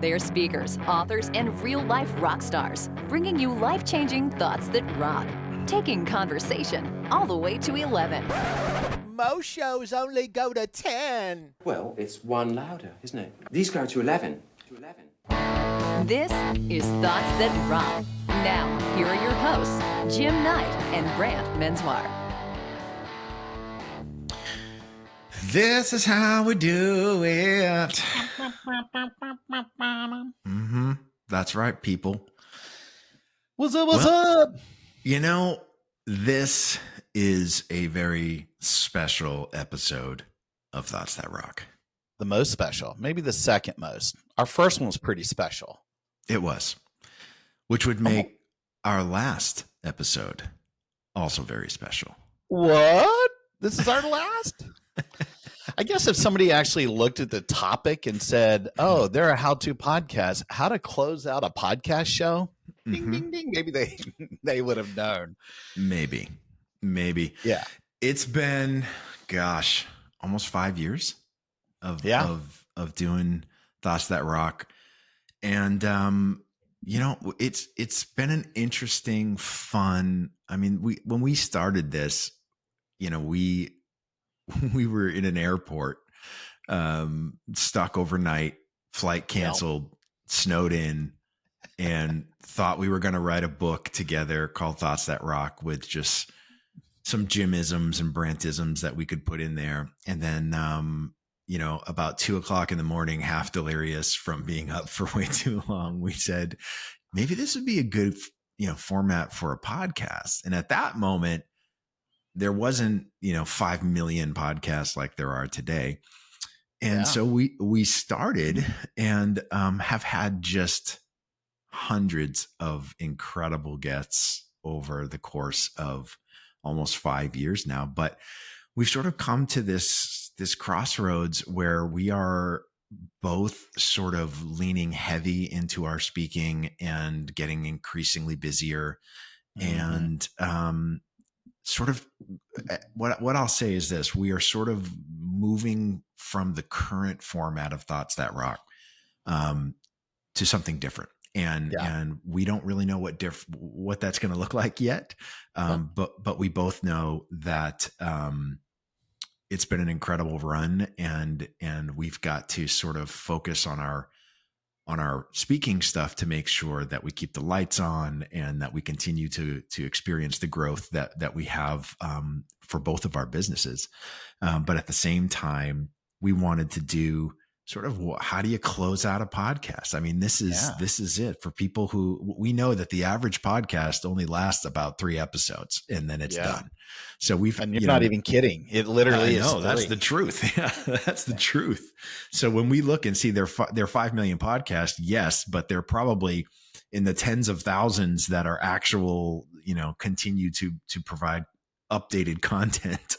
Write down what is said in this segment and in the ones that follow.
They're speakers, authors, and real-life rock stars, bringing you life-changing thoughts that rock, taking conversation all the way to 11. Most shows only go to 10. Well, it's one louder, isn't it? These go to 11. This is Thoughts That Rock. Now, here are your hosts, Jim Knight and Brant Menswar. This is how we do it. That's right, people. What's up? You know, this is a very special episode of Thoughts That Rock. The most special, maybe the second most. Our first one was pretty special. It was, which would make our last episode also very special. What? This is our last? I guess if somebody actually looked at the topic and said, oh, they're a how-to podcast, how to close out a podcast show, ding, ding, ding, maybe they would have known. Maybe. Yeah. It's been, gosh, almost 5 years of doing Thoughts That Rock. And, you know, it's been an interesting, fun. I mean, when we started this, you know, we were in an airport, stuck overnight, flight canceled, snowed in, and thought we were going to write a book together called Thoughts That Rock with just some Jimisms and Brantisms that we could put in there. And then, you know, about 2:00 in the morning, half delirious from being up for way too long, we said, maybe this would be a good, you know, format for a podcast. And at that moment, there wasn't, you know, 5 million podcasts like there are today. And so we started and have had just hundreds of incredible guests over the course of almost 5 years now. But we've sort of come to this crossroads where we are both sort of leaning heavy into our speaking and getting increasingly busier. And sort of what I'll say is this: we are sort of moving from the current format of Thoughts That Rock to something different. And we don't really know what that's going to look like yet. But we both know that it's been an incredible run, and we've got to sort of focus on our speaking stuff to make sure that we keep the lights on and that we continue to experience the growth that we have for both of our businesses. But at the same time, we wanted to do sort of how do you close out a podcast? I mean, this is it for people who we know that the average podcast only lasts about 3 episodes and then it's done. So and you're not even kidding. It literally is. No, that's the truth. Yeah, that's the truth. So when we look and see their 5 million podcasts, yes, but they're probably in the tens of thousands that are actual, you know, continue to provide updated content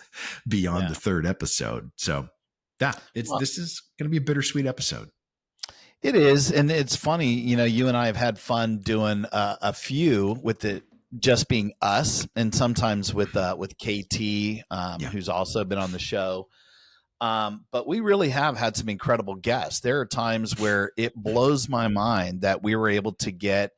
beyond the 3rd episode. So this is going to be a bittersweet episode. It is. And it's funny, you know, you and I have had fun doing a few with it just being us, and sometimes with KT, who's also been on the show. But we really have had some incredible guests. There are times where it blows my mind that we were able to get,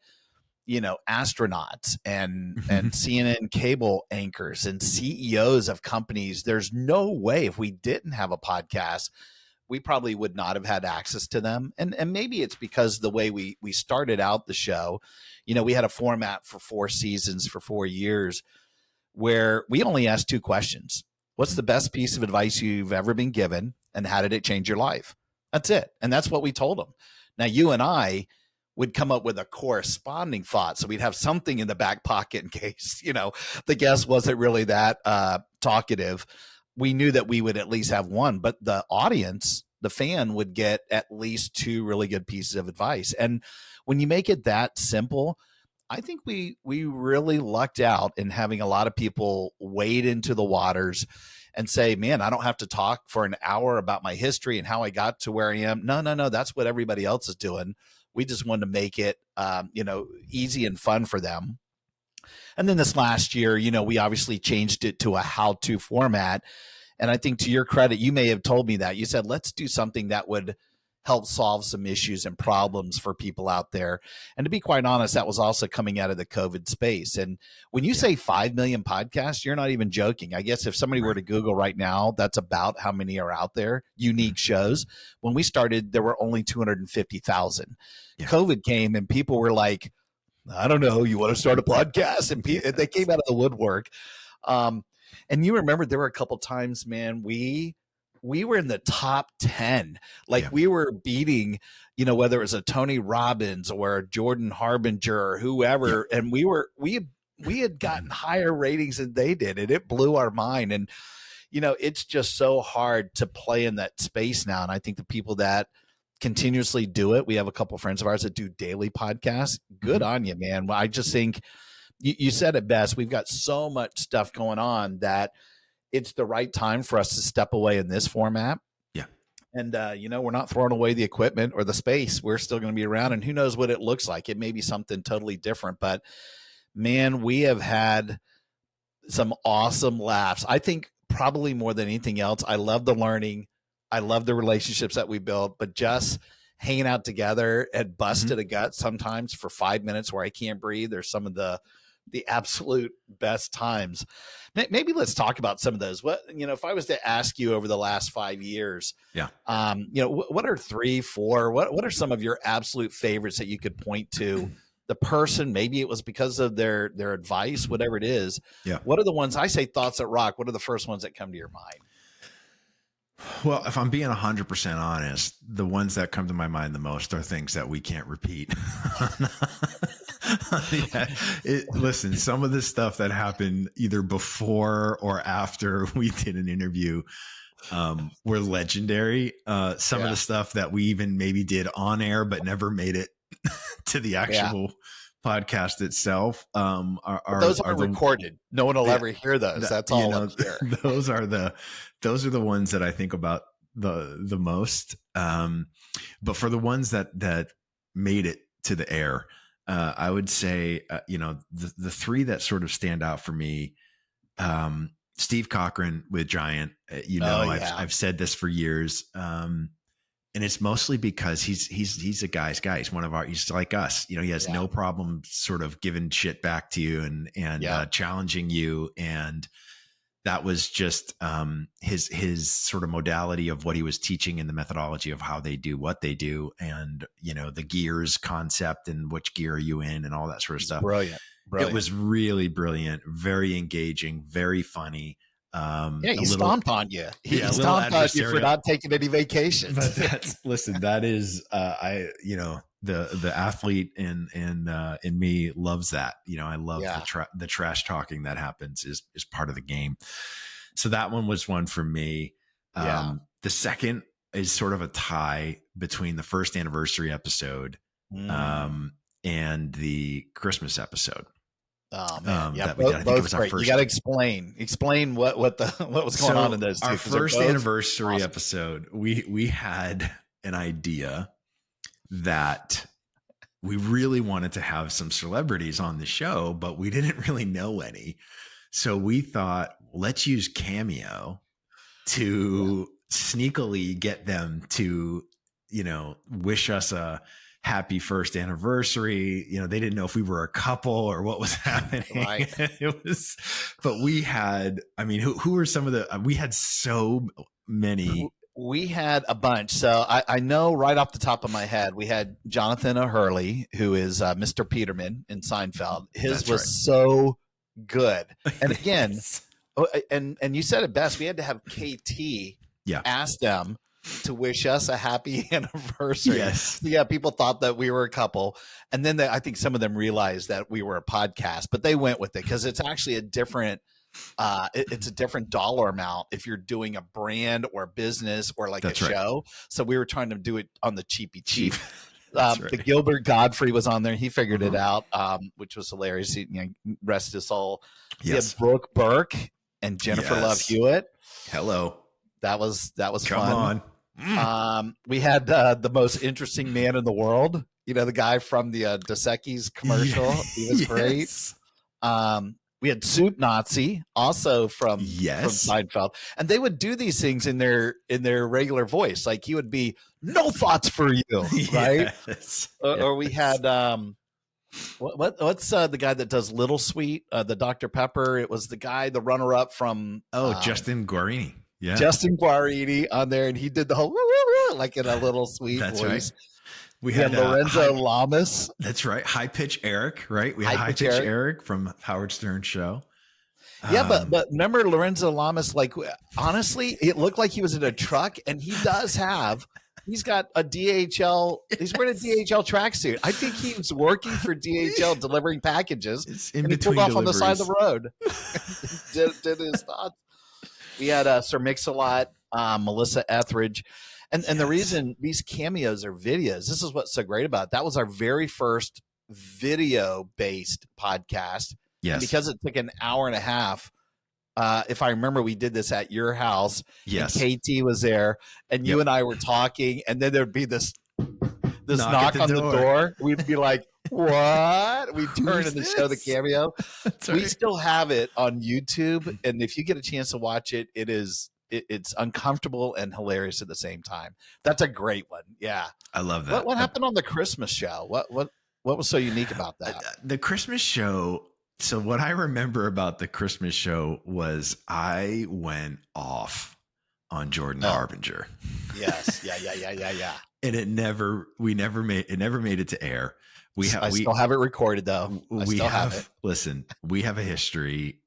you know, astronauts and CNN cable anchors and CEOs of companies. There's no way if we didn't have a podcast, we probably would not have had access to them. And maybe it's because the way we started out the show, you know, we had a format for 4 seasons for 4 years where we only asked 2 questions. What's the best piece of advice you've ever been given, and how did it change your life? That's it. And that's what we told them. Now, you and I would come up with a corresponding thought. So we'd have something in the back pocket in case, you know, the guest wasn't really that talkative. We knew that we would at least have one, but the audience, the fan, would get at least 2 really good pieces of advice. And when you make it that simple, I think we really lucked out in having a lot of people wade into the waters and say, man, I don't have to talk for an hour about my history and how I got to where I am. No, that's what everybody else is doing. We just wanted to make it, you know, easy and fun for them. And then this last year, you know, we obviously changed it to a how-to format. And I think to your credit, you may have told me that. You said, let's do something that would help solve some issues and problems for people out there. And to be quite honest, that was also coming out of the COVID space. And when you say 5 million podcasts, you're not even joking. I guess if somebody were to Google right now, that's about how many are out there, unique shows. When we started, there were only 250,000. COVID came and people were like, I don't know, you want to start a podcast? And they came out of the woodwork. And you remember there were a couple times, man, we were in the top 10. Like we were beating, whether it was a Tony Robbins or a Jordan Harbinger or whoever. And we had gotten higher ratings than they did. And it blew our mind. And, it's just so hard to play in that space now. And I think the people that continuously do it, we have a couple of friends of ours that do daily podcasts. Good on you, man. I just think you said it best. We've got so much stuff going on that it's the right time for us to step away in this format. Yeah. And, we're not throwing away the equipment or the space. We're still going to be around, and who knows what it looks like. It may be something totally different, but man, we have had some awesome laughs. I think probably more than anything else, I love the learning. I love the relationships that we built, but just hanging out together and busted a gut sometimes for 5 minutes where I can't breathe. There's some of the absolute best times. Maybe let's talk about some of those. What, if I was to ask you over the last 5 years, what are 3, 4, what are some of your absolute favorites that you could point to? The person, maybe it was because of their advice, whatever it is. Yeah. What are the ones, I say thoughts that rock, what are the first ones that come to your mind? Well, if I'm being 100% honest, the ones that come to my mind the most are things that we can't repeat. Listen, some of the stuff that happened either before or after we did an interview were legendary. Some of the stuff that we even maybe did on air but never made it to the actual podcast itself those are recorded. No one will ever hear those. That's all up there. Those are the ones that I think about the most. But for the ones that made it to the air, I would say the 3 that sort of stand out for me. Steve Cochran with Giant. I've said this for years. And it's mostly because he's a guy's guy. He's one of our, he's like us, he has no problem sort of giving shit back to you and challenging you. And that was just his sort of modality of what he was teaching in the methodology of how they do what they do. And, the gears concept and which gear are you in and all that sort of stuff. Brilliant. It was really brilliant, very engaging, very funny. He stomped on you. He stomped on you for not taking any vacations. But that is, the athlete in me loves that. I love the trash talking that happens is part of the game. So that one was one for me. The second is sort of a tie between the first anniversary episode, and the Christmas episode. Oh man, I think it was our first. You got to explain what was going on in those two. Our first anniversary episode, we had an idea that we really wanted to have some celebrities on the show, but we didn't really know any. So we thought, let's use Cameo to sneakily get them to, wish us a happy first anniversary. They didn't know if we were a couple or what was happening. Right. But we had, who were some of we had so many. We had a bunch. So I know right off the top of my head, we had Jonathan O'Hurley, who is Mr. Peterman in Seinfeld. His was so good. And again, and you said it best. We had to have KT ask them to wish us a happy anniversary. Yes. Yeah. People thought that we were a couple. And then I think some of them realized that we were a podcast, but they went with it because it's actually a different, it's a different dollar amount if you're doing a brand or a business or like show. So we were trying to do it on the cheapy cheap. The Gilbert Godfrey was on there. He figured it out, which was hilarious. He, rest his soul. Yes. He had Brooke Burke and Jennifer Love Hewitt. Hello. That was Come fun. On. We had the most interesting man in the world. The guy from the Dos Equis commercial. He was great. We had Soup Nazi also from Seinfeld, and they would do these things in their regular voice. Like he would be no thoughts for you, right? Yes. Or we had what's the guy that does Little Sweet, the Dr. Pepper? It was the guy, the runner up from Justin Guarini. Yeah, Justin Guarini on there, and he did the whole woo, woo, woo, like in a little sweet that's voice. right. We had Lorenzo Lamas. That's right. High pitch Eric, right? We had high pitch Eric from Howard Stern show. Yeah, but remember Lorenzo Lamas, like, honestly, it looked like he was in a truck, and he's got a DHL, he's wearing a DHL tracksuit. I think he was working for DHL delivering packages, and he pulled off on the side of the road. did his thoughts. We had Sir Mix-a-Lot, Melissa Etheridge. And the reason these cameos are videos, this is what's so great about it. That was our very first video-based podcast. Yes. And because it took an hour and a half, if I remember, we did this at your house. Yes. And KT was there, and you and I were talking, and then there'd be this knock on the door. We'd be like, what? We turn and show the cameo. We still have it on YouTube, and if you get a chance to watch it, it's uncomfortable and hilarious at the same time. That's a great one. Yeah. I love that. What happened on the Christmas show? What was so unique about that? The Christmas show. So what I remember about the Christmas show was I went off on Jordan Harbinger. Yes. Yeah. And it never made it to air. We still have it recorded though. Listen, we have a history,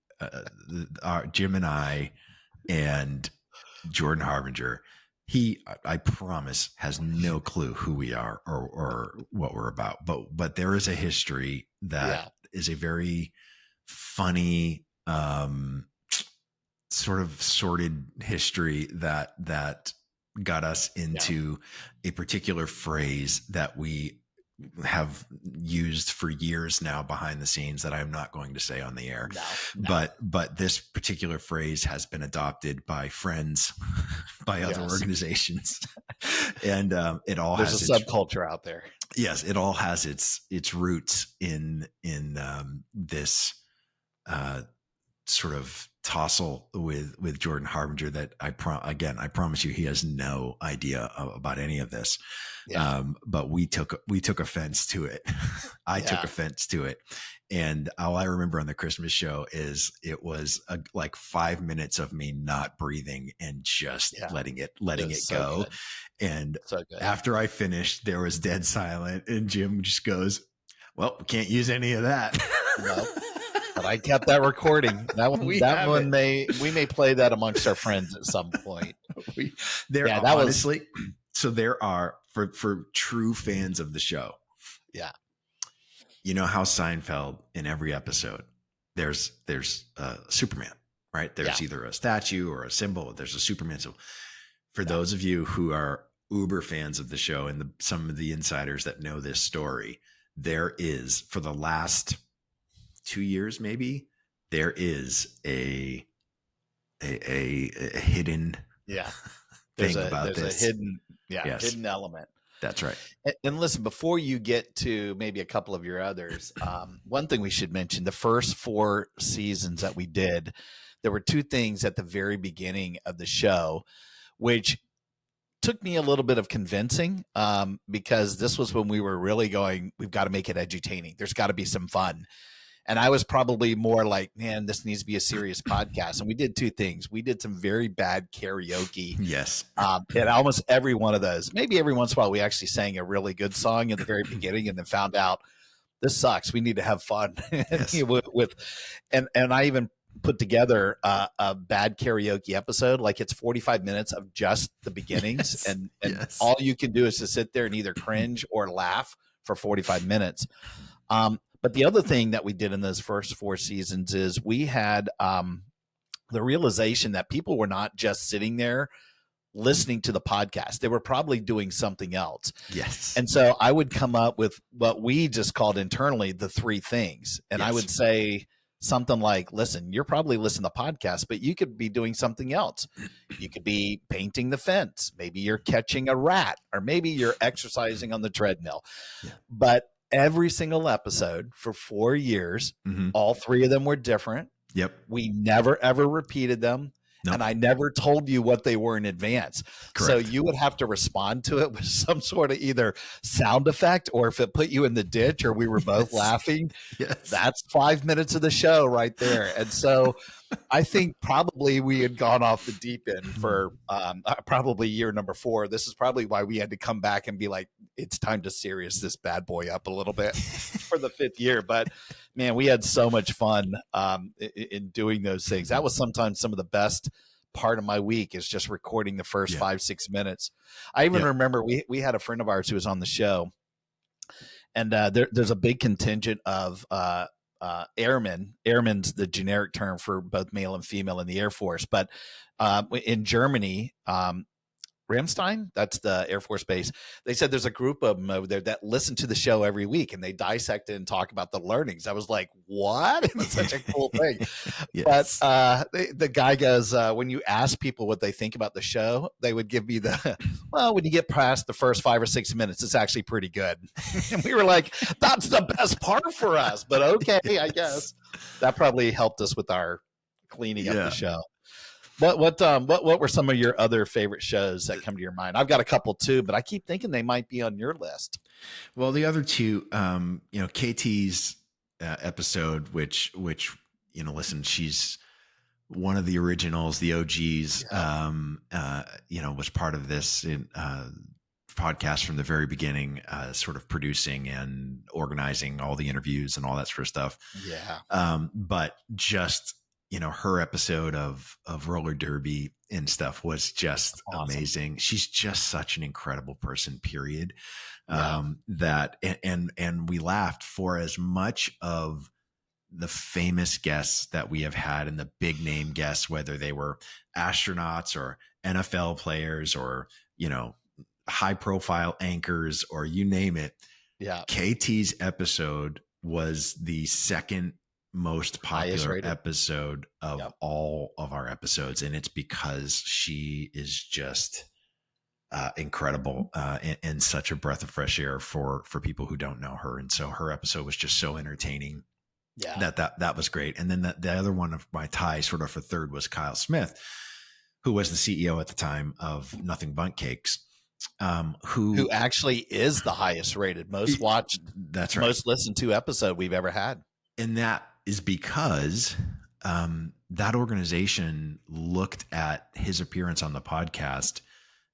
Jim and I, and Jordan Harbinger. I promise, has no clue who we are or what we're about. But there is a history that is a very funny, sort of sordid history that got us into a particular phrase that we have used for years now behind the scenes that I'm not going to say on the air. No. But this particular phrase has been adopted by friends, by other organizations. And it all there's a subculture out there. Yes, it all has its roots in this sort of tussle with Jordan Harbinger that I promise you he has no idea about any of this. But we took offense to it. I took offense to it. And all I remember on the Christmas show is it was like 5 minutes of me not breathing and just letting it go. Good. And after I finished, there was dead silent, and Jim just goes, "Well, we can't use any of that." No. But I kept that recording. We may play that amongst our friends at some point. So there are for true fans of the show. Yeah. You know how Seinfeld, in every episode, there's Superman, right? There's either a statue or a symbol. There's a Superman symbol. For those of you who are uber fans of the show and some of the insiders that know this story, there is, for the last 2 years, maybe, there is a hidden thing about this. A hidden element. That's right. And listen, before you get to maybe a couple of your others, one thing we should mention, the first 4 seasons that we did, there were 2 things at the very beginning of the show, which took me a little bit of convincing, because this was when we were really going, we've got to make it edutaining. There's got to be some fun. And I was probably more like, man, this needs to be a serious podcast. And we did 2 things. We did some very bad karaoke. Yes. And almost every one of those, maybe every once in a while, we actually sang a really good song at the very beginning and then found out this sucks. We need to have fun. Yes. And I even put together a bad karaoke episode. Like, it's 45 minutes of just the beginnings. And all you can do is to sit there and either cringe or laugh for 45 minutes. But the other thing that we did in those first 4 seasons is we had the realization that people were not just sitting there listening to the podcast. They were probably doing something else. Yes. And so I would come up with what we just called internally the 3 things. And I would say something like, listen, you're probably listening to the podcast, but you could be doing something else. You could be painting the fence. Maybe you're catching a rat, or maybe you're exercising on the treadmill. Yeah. But every single episode for 4 years, all 3 of them were different. Yep. We never, ever repeated them. And I never told you what they were in advance. Correct. So you would have to respond to it with some sort of either sound effect, or if it put you in the ditch or we were both laughing, that's 5 minutes of the show right there. And so I think probably we had gone off the deep end for probably year number 4. This is probably why we had to come back and be like, it's time to serious this bad boy up a little bit for the 5th year. But man, we had so much fun in doing those things. That was sometimes some of the best part of my week, is just recording the first 5-6 minutes. I even remember we had a friend of ours who was on the show, and there's a big contingent of airmen. Airmen's the generic term for both male and female in the Air Force. But in Germany, Ramstein, that's the Air Force base. They said there's a group of them over there that listen to the show every week, and they dissect it and talk about the learnings. I was like, what? It's such a cool thing. But the guy goes, when you ask people what they think about the show, they would give me well, when you get past the first 5 or 6 minutes, it's actually pretty good. And we were like, that's the best part for us. But okay, I guess that probably helped us with our cleaning up the show. What were some of your other favorite shows that come to your mind? I've got a couple too, but I keep thinking they might be on your list. Well, the other two, KT's episode, which listen, she's one of the originals, the OGs. Was part of this podcast from the very beginning, sort of producing and organizing all the interviews and all that sort of stuff. Yeah. But just her episode of roller derby and stuff was just amazing. She's just such an incredible person, period. That, and we laughed for as much of the famous guests that we have had and the big name guests, whether they were astronauts or NFL players or, high profile anchors or you name it. Yeah. KT's episode was the second most popular episode of all of our episodes. And it's because she is just incredible and such a breath of fresh air for people who don't know her. And so her episode was just so entertaining. Yeah. That was great. And then the other one of my tie sort of for third was Kyle Smith, who was the CEO at the time of Nothing Bundt Cakes. Who actually is the highest rated, most watched, that's right, most listened to episode we've ever had. And that is because that organization looked at his appearance on the podcast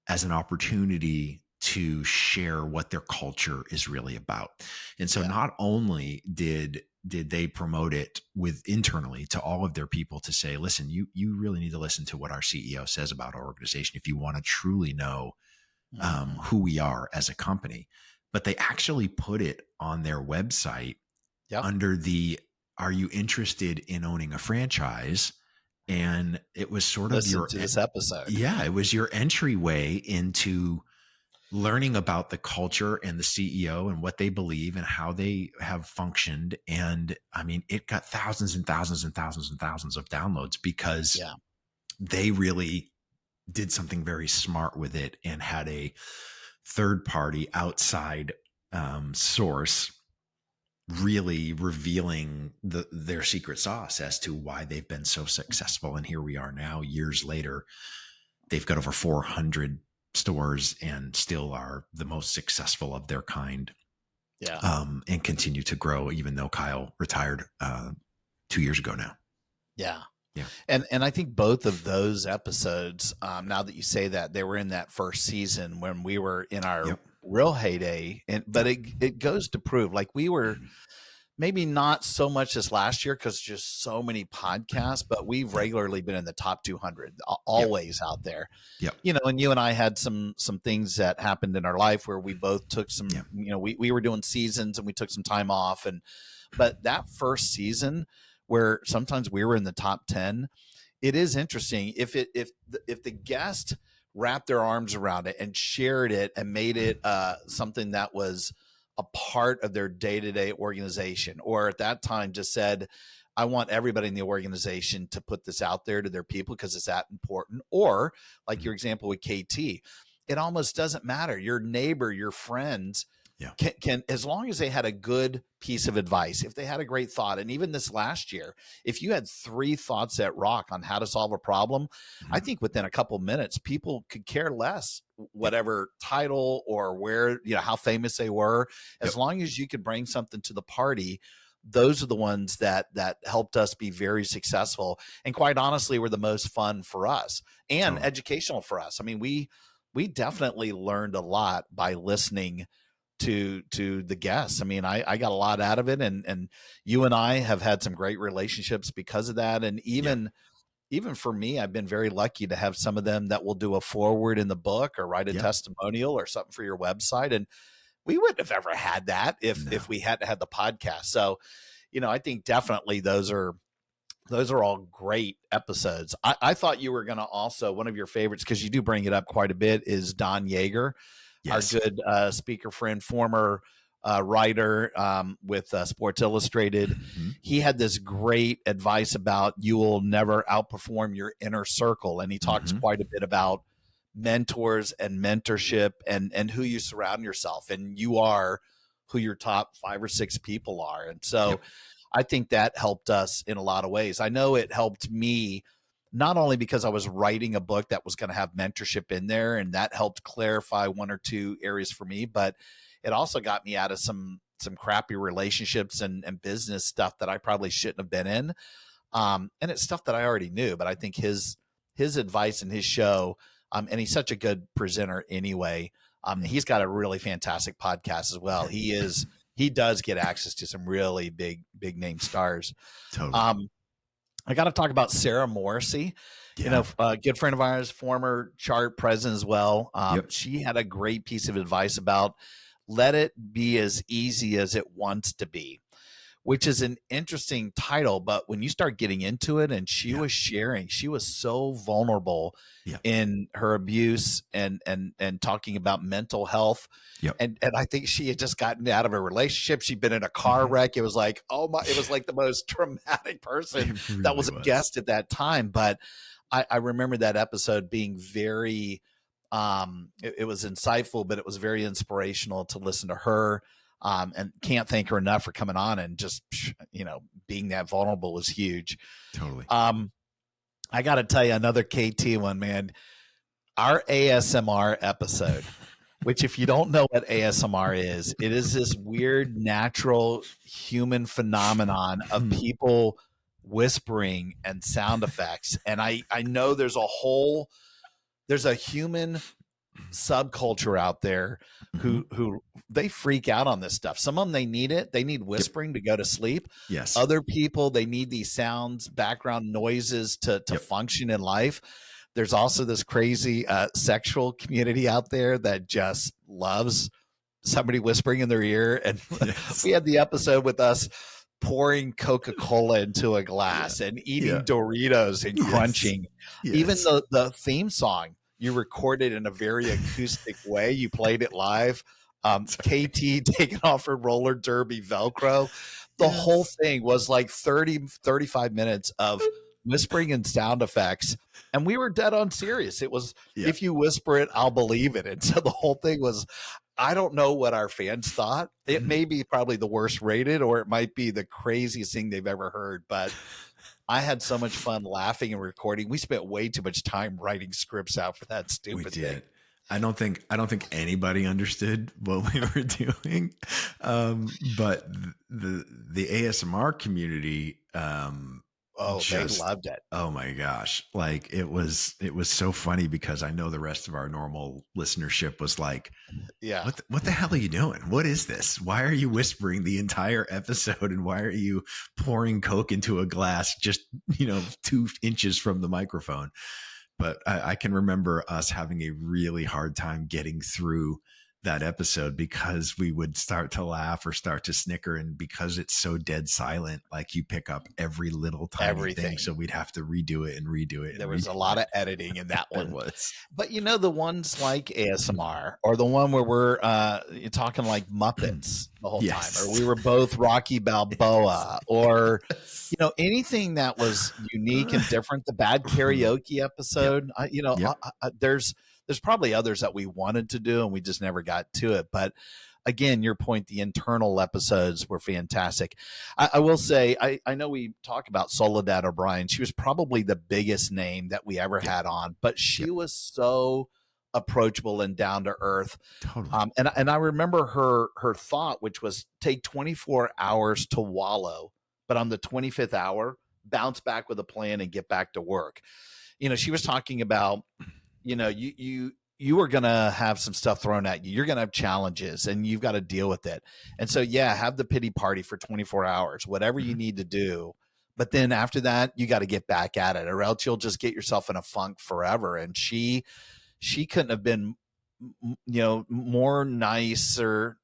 as an opportunity to share what their culture is really about. And so not only did they promote it internally to all of their people to say, listen, you really need to listen to what our CEO says about our organization if you want to truly know who we are as a company. But they actually put it on their website under the, are you interested in owning a franchise? And it was sort of this episode. Yeah, it was your entryway into learning about the culture and the CEO and what they believe and how they have functioned. And I mean, it got thousands and thousands and thousands and thousands of downloads because they really did something very smart with it and had a third party outside source really revealing their secret sauce as to why they've been so successful. And here we are now, years later, they've got over 400 stores and still are the most successful of their kind. And continue to grow, even though Kyle retired 2 years ago now. Yeah. And I think both of those episodes, now that you say that, they were in that first season when we were in our real heyday. But it goes to prove, like, we were maybe not so much this last year because just so many podcasts, but we've regularly been in the top 200, always out there. And you and I had some things that happened in our life where we both took some, we were doing seasons and we took some time off. But that first season, where sometimes we were in the top 10, it is interesting if the guest wrapped their arms around it and shared it and made it something that was a part of their day-to-day organization, or at that time just said, I want everybody in the organization to put this out there to their people because it's that important. Or like your example with KT, it almost doesn't matter. Your neighbor, your friends, Yeah. can, as long as they had a good piece of advice, if they had a great thought, and even this last year, if you had 3 thoughts that rock on how to solve a problem, I think within a couple minutes, people could care less whatever title or where, how famous they were, as long as you could bring something to the party. Those are the ones that helped us be very successful, and quite honestly, were the most fun for us and educational for us. I mean, we definitely learned a lot by listening to the guests. I mean, I got a lot out of it, and you and I have had some great relationships because of that. And even for me, I've been very lucky to have some of them that will do a forward in the book or write a testimonial or something for your website. And we wouldn't have ever had that if we hadn't had the podcast. So, I think definitely those are all great episodes. I thought you were going to also, one of your favorites, because you do bring it up quite a bit, is Don Yeager, our good speaker friend, former writer with Sports Illustrated. He had this great advice about you will never outperform your inner circle. And he talks quite a bit about mentors and mentorship and who you surround yourself, and you are who your top 5 or 6 people are. And so I think that helped us in a lot of ways. I know it helped me not only because I was writing a book that was going to have mentorship in there, and that helped clarify 1 or 2 areas for me, but it also got me out of some crappy relationships and business stuff that I probably shouldn't have been in. And it's stuff that I already knew, but I think his advice and his show, and he's such a good presenter anyway. He's got a really fantastic podcast as well. He does get access to some really big name stars. Totally. I got to talk about Sarah Morrissey, a good friend of ours, former chart president as well. She had a great piece of advice about let it be as easy as it wants to be, which is an interesting title. But when you start getting into it, and she was sharing, she was so vulnerable in her abuse and talking about mental health. And I think she had just gotten out of a relationship. She'd been in a car wreck. It was like, it was like the most traumatic person really that was a guest at that time. But I remember that episode being very, it was insightful, but it was very inspirational to listen to her. And can't thank her enough for coming on and just, being that vulnerable was huge. Totally. I got to tell you another KT one, man. Our ASMR episode, which if you don't know what ASMR is, it is this weird, natural human phenomenon of people whispering and sound effects. And I know there's a human subculture out there who they freak out on this stuff. Some of them, they need it. They need whispering to go to sleep. Yes. Other people, they need these sounds, background noises to function in life. There's also this crazy sexual community out there that just loves somebody whispering in their ear. And we had the episode with us pouring Coca-Cola into a glass and eating Doritos and crunching. Even the theme song, you recorded in a very acoustic way. You played it live. KT taking off her roller derby Velcro. The whole thing was like 35 minutes of whispering and sound effects. And we were dead on serious. It was, if you whisper it, I'll believe it. And so the whole thing was, I don't know what our fans thought. It may be probably the worst rated, or it might be the craziest thing they've ever heard. But I had so much fun laughing and recording. We spent way too much time writing scripts out for that stupid thing. I don't think anybody understood what we were doing. But the ASMR community, they loved it. Oh my gosh. Like it was so funny because I know the rest of our normal listenership was like, what the hell are you doing? What is this? Why are you whispering the entire episode? And why are you pouring Coke into a glass just, 2 inches from the microphone? But I can remember us having a really hard time getting through that episode because we would start to laugh or start to snicker, and because it's so dead silent, like you pick up every little tiny thing, so we'd have to redo it. There was a lot of editing in that one. There was. But the ones like ASMR, or the one where we're talking like Muppets the whole time, or we were both Rocky Balboa, or anything that was unique and different. The bad karaoke episode, there's probably others that we wanted to do and we just never got to it. But again, your point, the internal episodes were fantastic. I will say, I know we talk about Soledad O'Brien. She was probably the biggest name that we ever had on, but she was so approachable and down to earth. Totally. And I remember her thought, which was take 24 hours to wallow, but on the 25th hour, bounce back with a plan and get back to work. She was talking about, you are going to have some stuff thrown at you. You're going to have challenges and you've got to deal with it. And so, have the pity party for 24 hours, whatever you need to do. But then after that, you got to get back at it, or else you'll just get yourself in a funk forever. And she couldn't have been, nicer.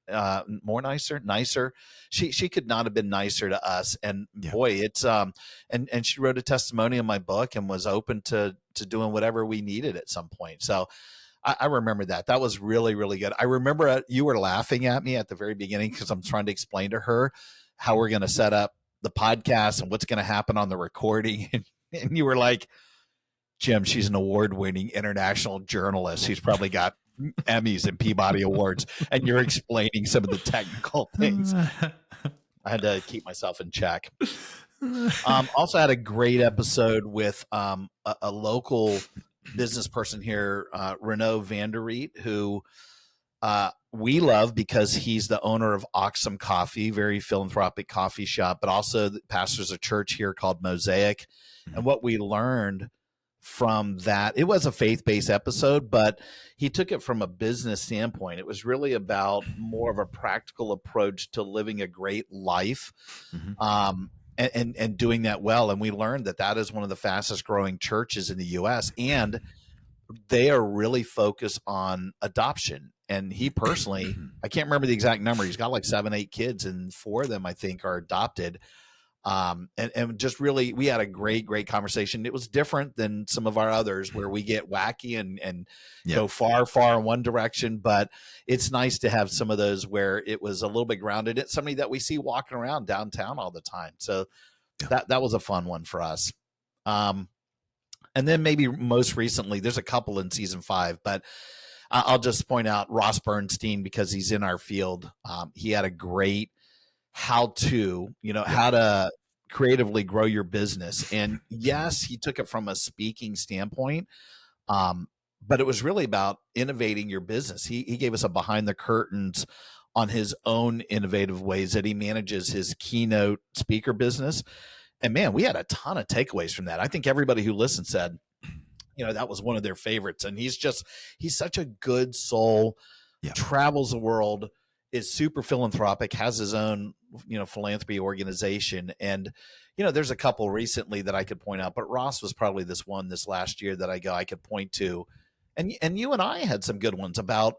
She could not have been nicer to us. And boy, it's and she wrote a testimony in my book and was open to doing whatever we needed at some point. So I remember that was really, really good. I remember you were laughing at me at the very beginning because I'm trying to explain to her how we're going to set up the podcast and what's going to happen on the recording. And you were like, Jim, she's an award-winning international journalist. She's probably got Emmys and Peabody Awards, and you're explaining some of the technical things. I had to keep myself in check. Also had a great episode with a local business person here, Renaud Vanderreet, who we love because he's the owner of Oxum Coffee, very philanthropic coffee shop, but also pastors a church here called Mosaic. And what we learned from that, it was a faith-based episode, but he took it from a business standpoint. It was really about more of a practical approach to living a great life, and doing that well. And we learned that is one of the fastest growing churches in the U.S., and they are really focused on adoption. And he personally, I can't remember the exact number. He's got like 7-8 kids, and 4 of them, I think, are adopted. And just really, we had a great conversation. It was different than some of our others where we get wacky and go far in one direction, but it's nice to have some of those where it was a little bit grounded. It's somebody that we see walking around downtown all the time. So that was a fun one for us. And then maybe most recently, there's a couple in season 5, but I'll just point out Ross Bernstein because he's in our field. He had a great how to creatively grow your business. And yes, he took it from a speaking standpoint, but it was really about innovating your business. He gave us a behind the curtains on his own innovative ways that he manages his keynote speaker business. And man, we had a ton of takeaways from that. I think everybody who listened said, that was one of their favorites. And he's such a good soul, travels the world, is super philanthropic, has his own, philanthropy organization. And, there's a couple recently that I could point out, but Ross was probably this last year that I could point to. And you and I had some good ones about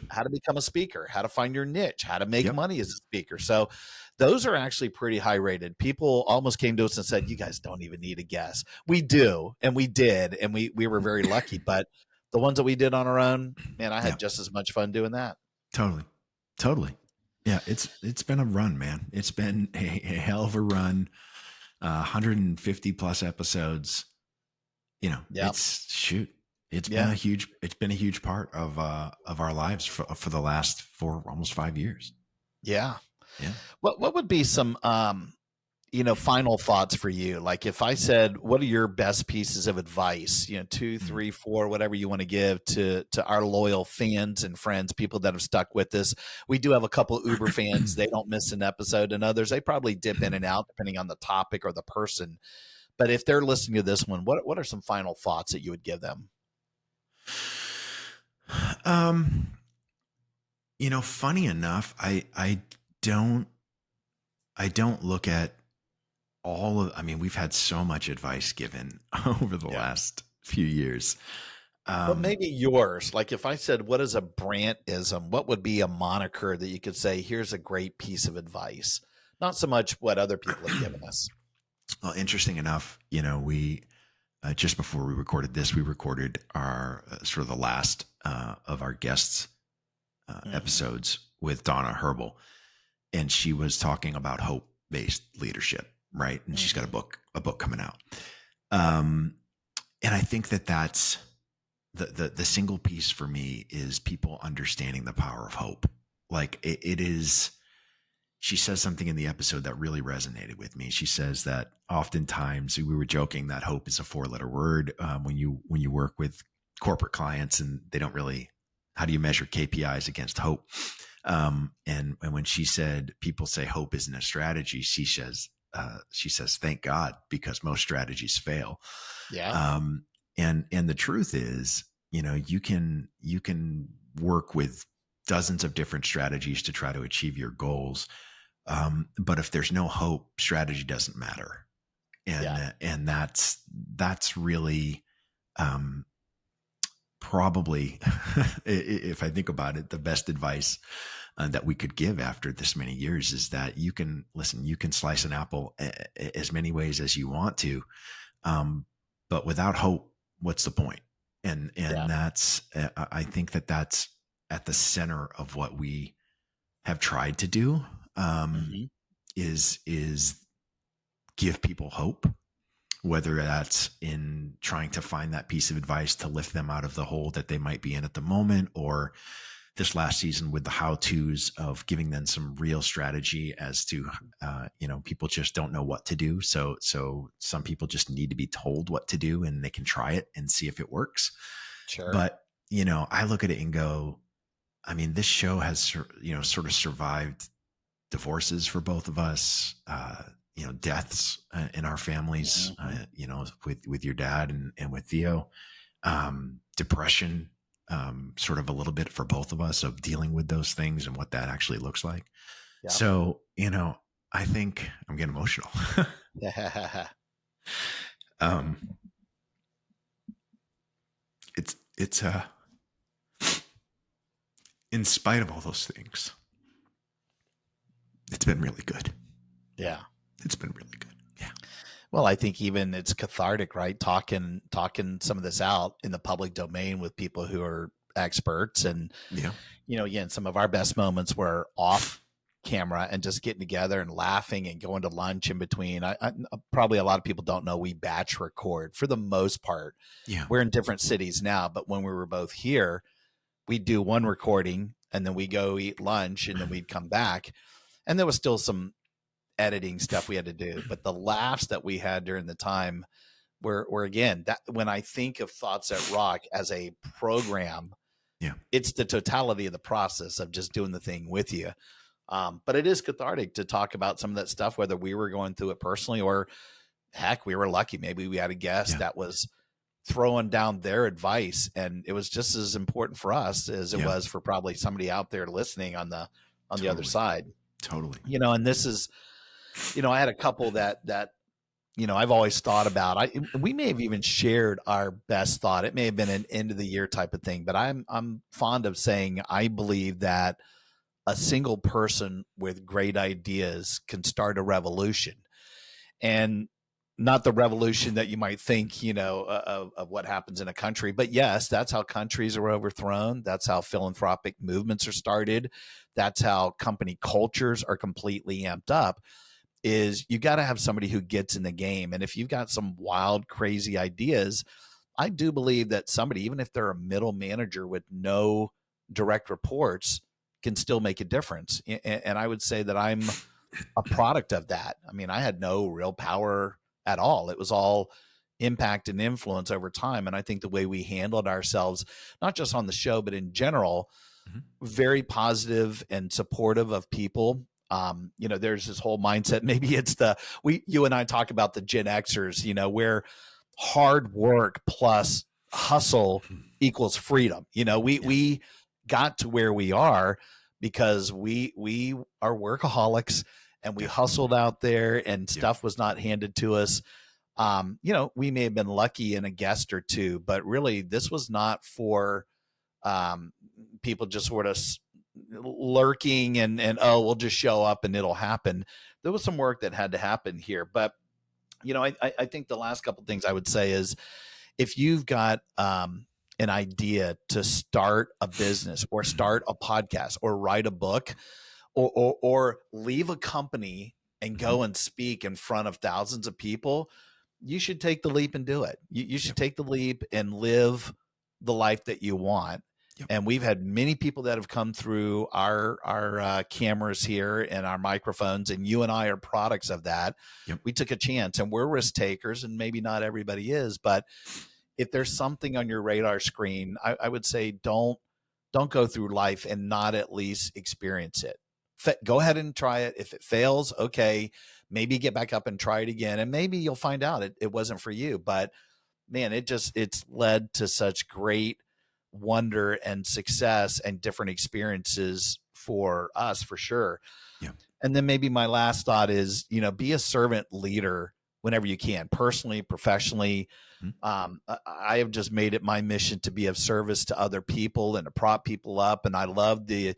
how to become a speaker, how to find your niche, how to make money as a speaker. So those are actually pretty high rated. People almost came to us and said, you guys don't even need a guess. We do. And we did. And we were very lucky, but the ones that we did on our own, man, I had just as much fun doing that. Totally. Yeah. It's been a run, man. It's been a hell of a run. 150 plus episodes, it's been a huge part of our lives for the last almost 5 years. Yeah. What would be some final thoughts for you? Like if I said, what are your best pieces of advice, 2, 3, 4, whatever you want to give to our loyal fans and friends, people that have stuck with us. We do have a couple of Uber fans. They don't miss an episode, and others, they probably dip in and out depending on the topic or the person. But if they're listening to this one, what are some final thoughts that you would give them? Funny enough, I don't look at we've had so much advice given over the last few years. But maybe yours, like if I said, what is a Brantism, what would be a moniker that you could say, here's a great piece of advice? Not so much what other people have given us. Well, interesting enough, we, just before we recorded this, we recorded our sort of the last of our guests episodes with Donna Herbal. And she was talking about hope-based leadership. Right. And she's got a book coming out. And I think that's the single piece for me is people understanding the power of hope like it is. She says something in the episode that really resonated with me. She says that oftentimes, we were joking that hope is a 4-letter word when you work with corporate clients, and they don't really, how do you measure KPIs against hope? And when she said people say hope isn't a strategy, she says thank God, because most strategies fail. Yeah. And the truth is, you can work with dozens of different strategies to try to achieve your goals. But if there's no hope, strategy doesn't matter. And that's really, probably, if I think about it, the best advice that we could give after this many years is that you can slice an apple as many ways as you want to. But without hope, what's the point? And that's, I think that's at the center of what we have tried to do. Is give people hope, whether that's in trying to find that piece of advice to lift them out of the hole that they might be in at the moment, or this last season with the how-tos of giving them some real strategy as to, people just don't know what to do. So some people just need to be told what to do, and they can try it and see if it works. Sure. But, I look at it and go, I mean, this show has, sort of survived divorces for both of us, deaths in our families, with your dad and with Theo, depression, sort of a little bit for both of us, of dealing with those things and what that actually looks like. Yeah. So, I think I'm getting emotional. It's in spite of all those things, it's been really good. Yeah. It's been really good. Yeah. Well, I think even it's cathartic, right? Talking some of this out in the public domain with people who are experts. And, again, some of our best moments were off camera and just getting together and laughing and going to lunch in between. I probably a lot of people don't know we batch record for the most part. Yeah. We're in different cities now, but when we were both here, we'd do one recording and then we go eat lunch and then we'd come back. And there was still some editing stuff we had to do, but the laughs that we had during the time were again, that when I think of Thoughts That Rock as a program, it's the totality of the process of just doing the thing with you. But it is cathartic to talk about some of that stuff, whether we were going through it personally or heck, we were lucky. Maybe we had a guest that was throwing down their advice, and it was just as important for us as it was for probably somebody out there listening on the other side. Totally. And this is, I had a couple that I've always thought about. We may have even shared our best thought. It may have been an end of the year type of thing, but I'm fond of saying I believe that a single person with great ideas can start a revolution, and not the revolution that you might think, of what happens in a country. But yes, that's how countries are overthrown. That's how philanthropic movements are started. That's how company cultures are completely amped up. Is you got to have somebody who gets in the game. And if you've got some wild, crazy ideas, I do believe that somebody, even if they're a middle manager with no direct reports, can still make a difference. And I would say that I'm a product of that. I mean, I had no real power at all. It was all impact and influence over time. And I think the way we handled ourselves, not just on the show, but in general, very positive and supportive of people. There's this whole mindset. Maybe it's you and I talk about the Gen Xers, where hard work plus hustle equals freedom. We got to where we are because we are workaholics and we hustled out there and stuff was not handed to us. We may have been lucky in a guest or two, but really this was not for people just sort of lurking and we'll just show up and it'll happen. There was some work that had to happen here, but I think the last couple of things I would say is if you've got an idea to start a business or start a podcast or write a book or leave a company and go and speak in front of thousands of people, you should take the leap and do it. You should take the leap and live the life that you want. Yep. And we've had many people that have come through our cameras here and our microphones, and you and I are products of that. Yep. We took a chance, and we're risk takers, and maybe not everybody is, but if there's something on your radar screen, I would say don't go through life and not at least experience it. Go ahead and try it. If it fails, okay, maybe get back up and try it again, and maybe you'll find out it wasn't for you. But man, it's led to such great wonder and success and different experiences for us, for sure. Yeah. And then maybe my last thought is, be a servant leader whenever you can, personally, professionally. I have just made it my mission to be of service to other people and to prop people up. And I love the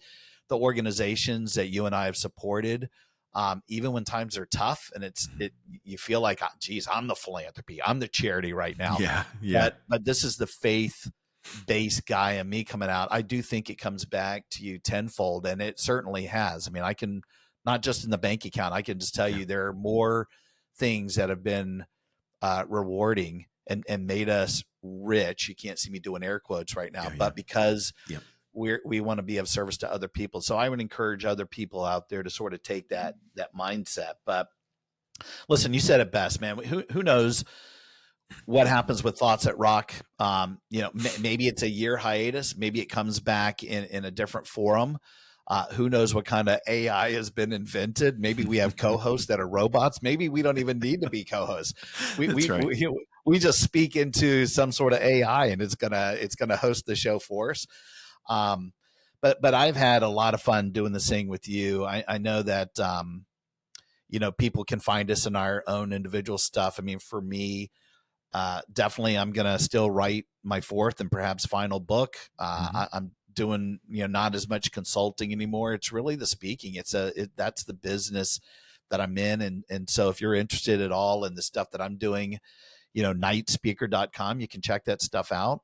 organizations that you and I have supported, even when times are tough and you feel like, geez, I'm the philanthropy, I'm the charity right now. Yeah. But this is the faith-based guy and me coming out. I do think it comes back to you tenfold, and it certainly has. I mean, I can, not just in the bank account, I can just tell you there are more things that have been rewarding and made us rich. You can't see me doing air quotes right now, but because we want to be of service to other people. So I would encourage other people out there to sort of take that mindset. But listen, you said it best, man. Who knows what happens with Thoughts at Rock? Maybe it's a year hiatus. Maybe it comes back in a different forum. Who knows what kind of AI has been invented? Maybe we have co-hosts that are robots. Maybe we don't even need to be co-hosts. We just speak into some sort of AI, and it's gonna host the show for us. But I've had a lot of fun doing this thing with you. I know that people can find us in our own individual stuff. I mean, for me, definitely, I'm gonna still write my fourth and perhaps final book. I'm doing not as much consulting anymore. It's really the speaking. That's the business that I'm in, and so if you're interested at all in the stuff that I'm doing, nightspeaker.com, you can check that stuff out.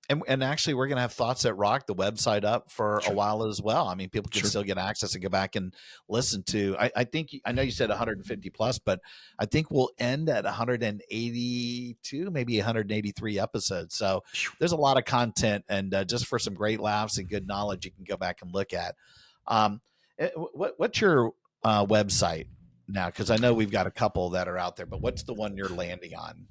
And actually, we're going to have Thoughts at Rock, the website, up for a while as well. I mean, people can still get access and go back and listen to. I know you said 150 plus, but I think we'll end at 182, maybe 183 episodes. So there's a lot of content, and just for some great laughs and good knowledge, you can go back and look at. What's your website now? Because I know we've got a couple that are out there, but what's the one you're landing on?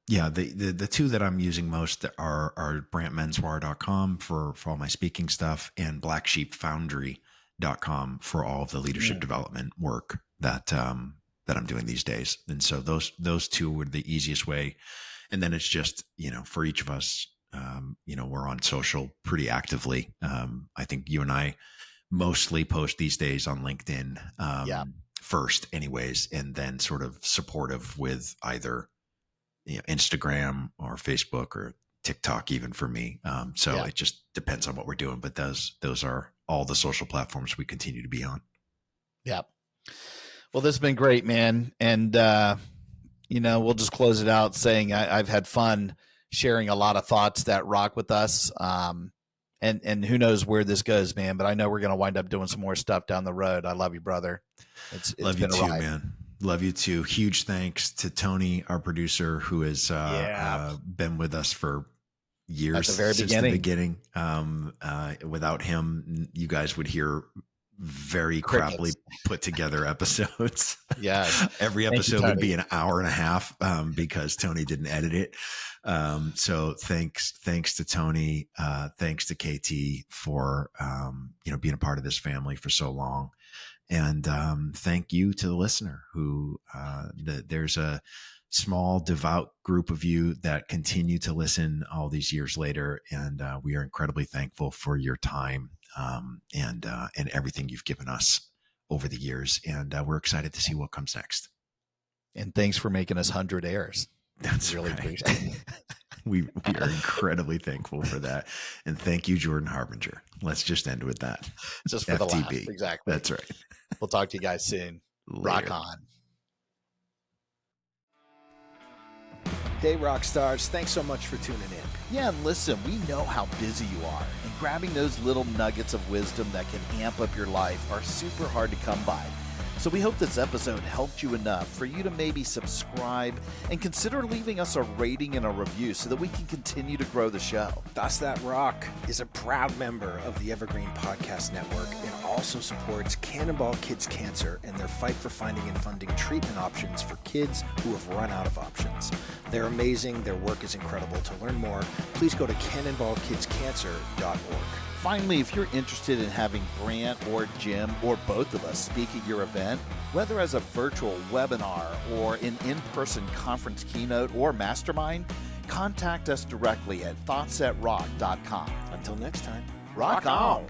Yeah, the two that I'm using most are brantmenswar.com for all my speaking stuff, and blacksheepfoundry.com for all of the leadership development work that I'm doing these days. And so those two were the easiest way. And then it's just, for each of us, we're on social pretty actively. I think you and I mostly post these days on LinkedIn first anyways, and then sort of supportive with either Instagram or Facebook or TikTok, even for me. It just depends on what we're doing, but those are all the social platforms we continue to be on. Yeah. Well, this has been great, man. And, we'll just close it out saying I've had fun sharing a lot of thoughts that rock with us. And who knows where this goes, man, but I know we're going to wind up doing some more stuff down the road. I love you, brother. It's love been you a too, ride. man. Love you too. Huge thanks to Tony, our producer, who has been with us for years, at the very since the beginning. Without him, you guys would hear very crappily put together episodes. Yes. Every episode would be an hour and a half because Tony didn't edit it. So thanks to Tony, thanks to KT for being a part of this family for so long. And thank you to the listener who there's a small devout group of you that continue to listen all these years later. And we are incredibly thankful for your time and everything you've given us over the years. And we're excited to see what comes next. And thanks for making us 100 airs. That's really right. Appreciate it. We are incredibly thankful for that. And thank you, Jordan Harbinger. Let's just end with that. Just for FTB. the laugh. Exactly. That's right. We'll talk to you guys soon. Later. Rock on. Hey, rock stars. Thanks so much for tuning in. Yeah, and listen, we know how busy you are, and grabbing those little nuggets of wisdom that can amp up your life are super hard to come by. So we hope this episode helped you enough for you to maybe subscribe and consider leaving us a rating and a review so that we can continue to grow the show. Thus That Rock is a proud member of the Evergreen Podcast Network and also supports Cannonball Kids Cancer and their fight for finding and funding treatment options for kids who have run out of options. They're amazing. Their work is incredible. To learn more, please go to cannonballkidscancer.org. Finally, if you're interested in having Brant or Jim or both of us speak at your event, whether as a virtual webinar or an in-person conference keynote or mastermind, contact us directly at thoughtsthatrock.com. Until next time, Rock on!